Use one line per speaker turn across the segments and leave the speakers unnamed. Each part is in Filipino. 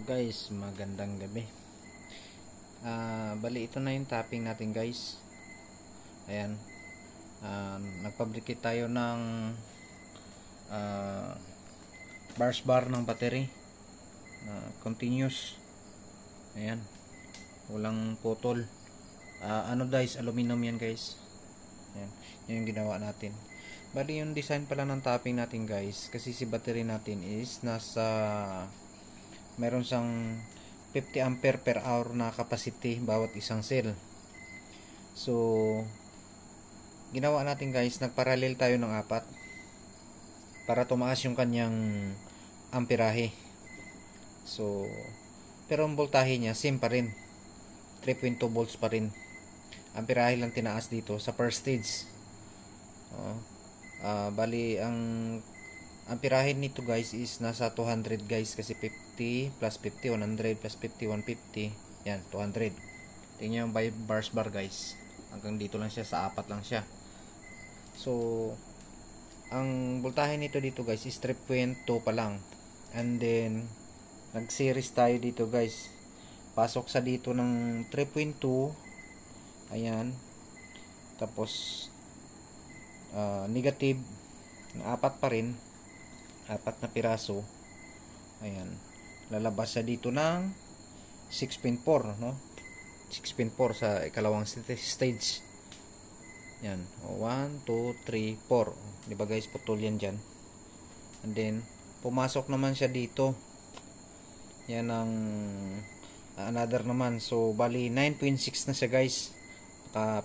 Guys, magandang gabi. Bali ito na yung topping natin guys. Ayan. Nagpabricate tayo ng bars bar ng battery. Continuous. Ayan. Walang putol. Ano guys, aluminum yan guys. Ayan. Yun yung ginawa natin. Bali yung design pala ng topping natin guys, kasi si battery natin is nasa meron siyang 50 ampere per hour na capacity bawat isang cell. So ginawa natin guys, nagparallel tayo ng 4 para tumaas yung kanyang amperahe. So pero ang voltahe niya same pa rin, 3.2 volts pa rin. Amperahe lang tinaas dito sa per stage. Bali ang amperahe nito guys is nasa 200 guys, kasi 50 plus 50 100 plus 50 150, yan 200. Tingnan yung bars bar guys, hanggang dito lang siya, sa 4 lang siya. So ang voltahe nito dito guys is 3.2 pa lang, and then nag series tayo dito guys, pasok sa dito ng 3.2, ayan, tapos negative na 4 pa rin, 4 na piraso. Ayan, lalabas siya dito ng 6.4, no? 6.4 sa ikalawang stage. Yan, 1 2 3 4, di ba guys, putol yan dyan. And then pumasok naman siya dito, yan ang another naman. So bali 9.6 na siya guys,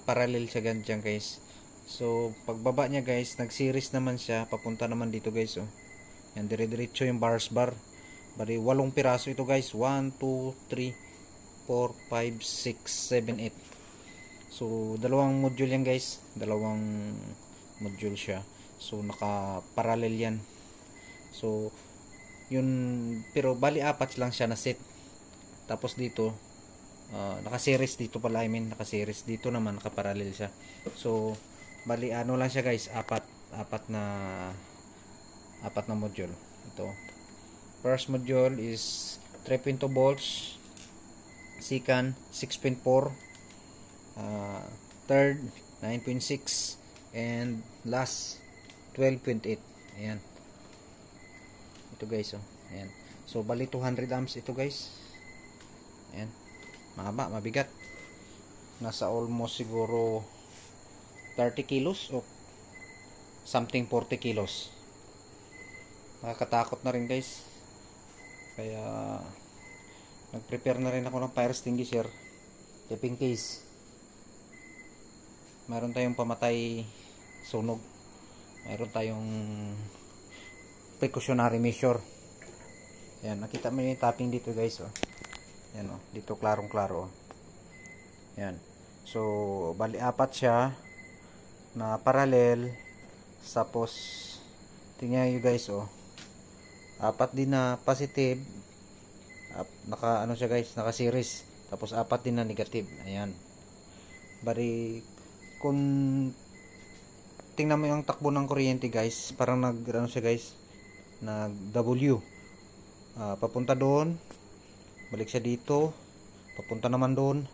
parallel siya dyan guys. So pagbaba niya guys, nag series naman siya, papunta naman dito guys. Yan, dire-diretso yung bars bar. Bali 8 piraso ito guys, 1 2 3 4 5 6 7 8. So dalawang module yan guys, dalawang module siya. So naka parallel yan. So yun, pero bali 4 lang siya na set. Tapos dito naka series dito pala, I mean naka series dito naman, naka parallel siya. So bali ano lang siya guys, apat na module. Ito, first module is 3.2 volts, second 6.4, third 9.6, and last 12.8. ayan, ito guys. Ayan, so bali 200 amps ito guys. Ayan, mahaba, mabigat, nasa almost siguro 30 kilos o something, 40 kilos. Nakakatakot na rin guys, kaya nag-prepare na rin ako ng fire extinguisher, if in case meron tayong pamatay sunog, meron tayong precautionary measure. Yan, nakita mo yung tapping dito guys. Yan, dito klarong klaro. Yan, so bali 4 siya na parallel. Tapos tingnan nyo guys, 4 din na positive, naka ano siya guys, naka series. Tapos 4 din na negative. Ayan, bali kung tingnan mo yung takbo ng kuryente guys, parang nag ano siya guys, nag W, papunta doon, balik siya dito, papunta naman doon,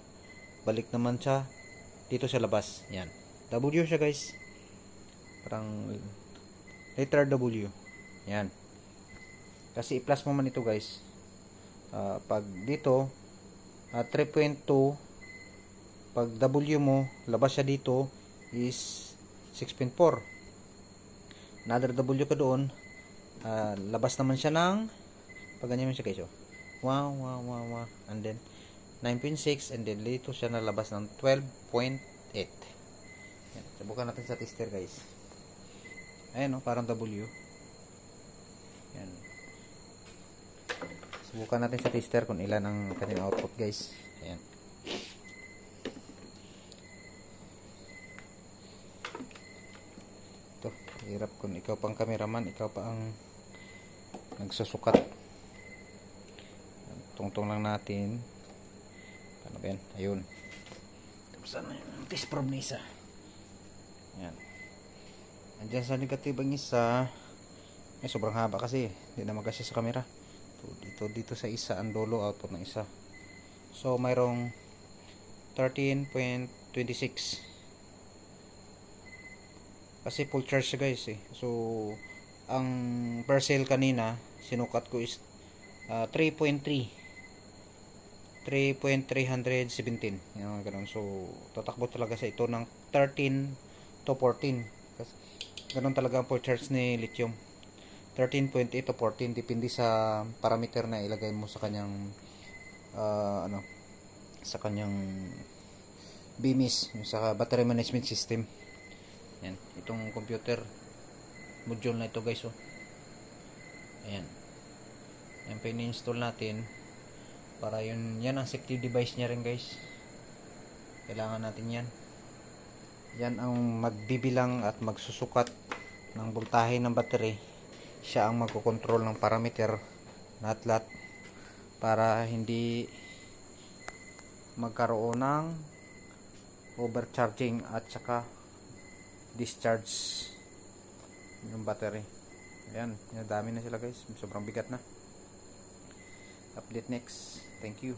balik naman siya dito sa labas. Yan, W siya guys, parang letter W. Yan, kasi i-plus mo man ito guys. Pag dito 3.2, pag W mo, labas siya dito is 6.4. Another W ka doon, labas naman siya ng, pag ganyan siya guys, wow, and then 9.6, and then dito siya nalabas ng 12.8. Yan, subukan natin sa tester guys. Ayan, parang W. Yan, subukan natin sa tester kung ilan ang kanyang output guys. Ayan, ito, hirap kung ikaw pang cameraman, ikaw pa ang nagsusukat. Tungtong lang natin. Paano ba yan? Ayun, tapos na yung test probe na isa. Ayan, andyan sa negative ang isa. Sobrang haba kasi, hindi na magkasya sa camera. Dito sa isa, ang dulo output ng isa. So mayroong 13.26 kasi full charge siya guys eh. So ang per cell kanina sinukat ko is 3.317 yung ganun. So tatakbo talaga sa ito ng 13 to 14 kasi ganun talaga ang full charge ni lithium, 13.8 to 14 depende sa parameter na ilagay mo sa kanyang sa kanyang BMS, sa battery management system. Yan, itong computer module na ito guys oh. Ayan. Yan pa ini-install natin para yan ang safety device niya rin guys. Kailangan natin yan. Yan ang magbibilang at magsusukat ng voltahe ng battery. Siya ang magkocontrol ng parameter na lahat para hindi magkaroon ng overcharging at saka discharge yung battery. Ayan, dami na sila guys, sobrang bigat na. Update next. Thank you.